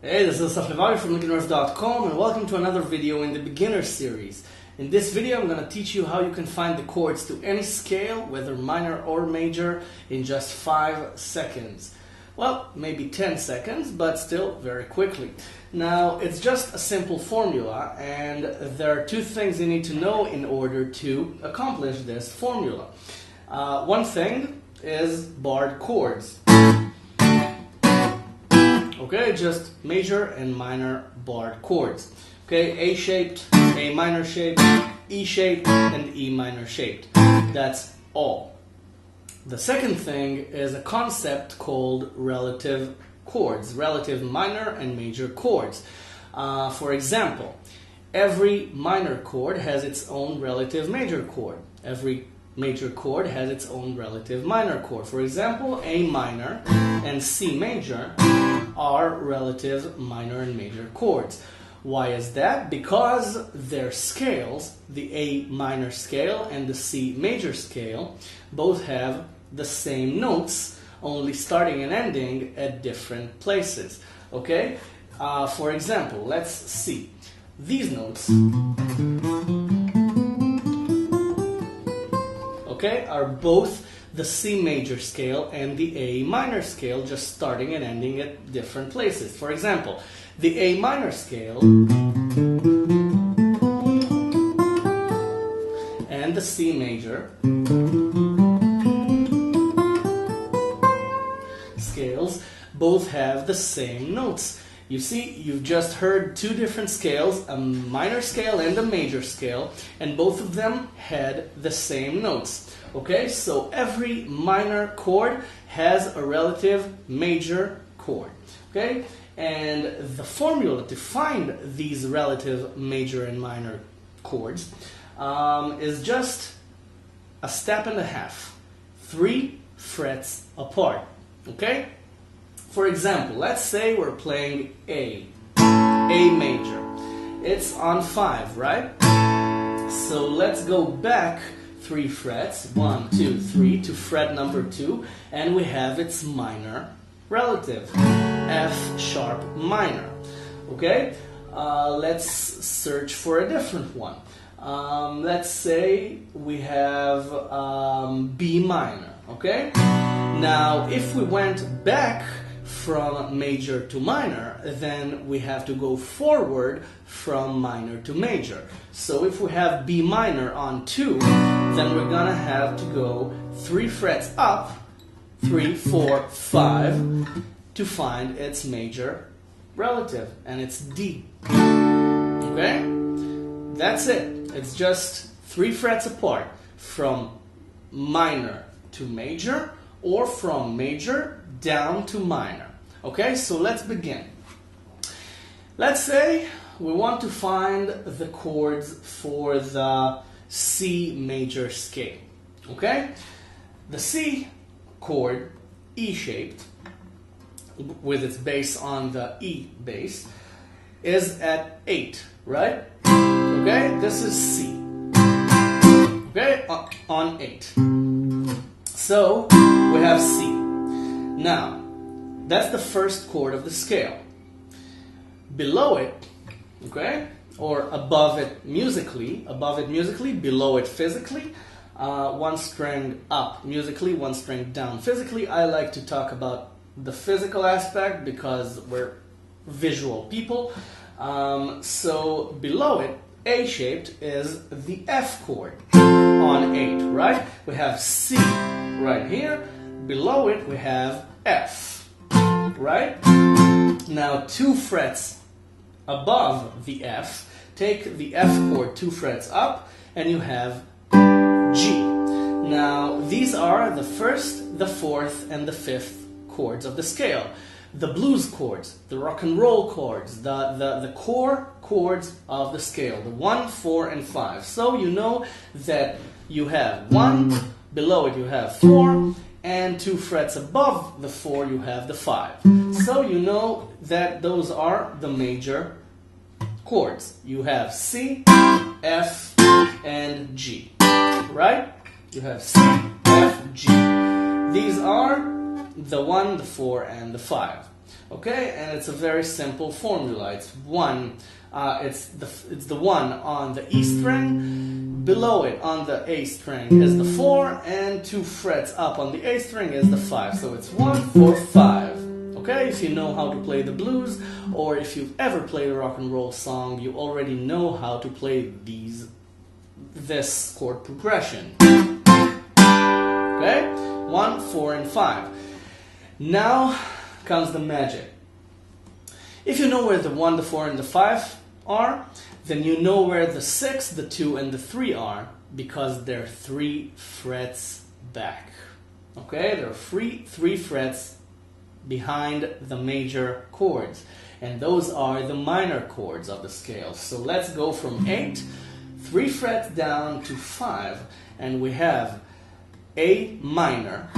Hey, this is Asaf Levavi from LincolnRef.com and welcome to another video in the beginner series. In this video I'm going to teach you how you can find the chords to any scale, whether minor or major, in just 5 seconds. Well, maybe 10 seconds, but still very quickly. Now, it's just a simple formula, and there are two things you need to know in order to accomplish this formula. One thing is barred chords. Okay, just major and minor barred chords. Okay, A-shaped, A minor shaped, E-shaped, and E minor shaped. That's all. The second thing is a concept called relative chords, relative minor and major chords. For example, every minor chord has its own relative major chord. Every major chord has its own relative minor chord. For example, A minor and C major are relative minor and major chords. Why is that? Because their scales, the A minor scale and the C major scale, both have the same notes, only starting and ending at different places. Okay? For example, let's see. These notes, okay, are both the C major scale and the A minor scale, just starting and ending at different places. For example, the A minor scale and the C major scales both have the same notes. You see, you've just heard two different scales, a minor scale and a major scale, and both of them had the same notes. Okay, so every minor chord has a relative major chord. Okay, and the formula to find these relative major and minor chords is just a step and a half, 3 frets apart. Okay, for example, let's say we're playing A major. It's on 5, right? So let's go back 3 frets, 1, 2, 3, to fret number 2, and we have its minor relative, F sharp minor. Okay, let's search for a different one. Let's say we have B minor. Okay, now if we went back from major to minor, then we have to go forward from minor to major. So if we have B minor on 2, then we're gonna have to go 3 frets up, 3, 4, 5, to find its major relative, and it's D. Okay? That's it. It's just 3 frets apart, from minor to major, or from major down to minor. Okay, so let's begin. Let's say we want to find the chords for the C major scale. Okay, the C chord, E-shaped, with its base on the E base, is at 8, right? Okay, this is C. Okay, on 8. So we have C. Now, that's the first chord of the scale. Below it, okay, or above it musically, below it physically, 1 string up musically, 1 string down physically. I like to talk about the physical aspect because we're visual people. So below it, A-shaped, is the F chord on 8, right? We have C right here. Below it, we have F, right? Now, 2 frets above the F, take the F chord 2 frets up, and you have G. Now, these are the 1st, the 4th, and the 5th chords of the scale. The blues chords, the rock and roll chords, the core chords of the scale, the 1, 4, and 5. So you know that you have 1, below it you have 4, and 2 frets above the 4 you have the 5. So you know that those are the major chords. You have C, F, and G, right? You have C, F, G. These are the 1, the 4, and the 5. Okay, and it's a very simple formula. It's one. It's the 1 on the E string. Below it on the A string is the 4, and 2 frets up on the A string is the 5. So it's 1, 4, 5. Okay, if you know how to play the blues, or if you've ever played a rock and roll song, you already know how to play this chord progression. Okay, 1, 4, and 5. Now comes the magic. If you know where the 1, the 4, and the 5 are, then you know where the 6, the 2, and the 3 are, because they're 3 frets back. Okay, there are 3 frets behind the major chords, and those are the minor chords of the scale. So let's go from 8, 3 frets down to 5, and we have A minor.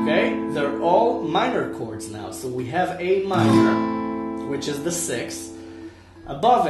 Okay, they're all minor chords now. So we have A minor, which is the 6. Above it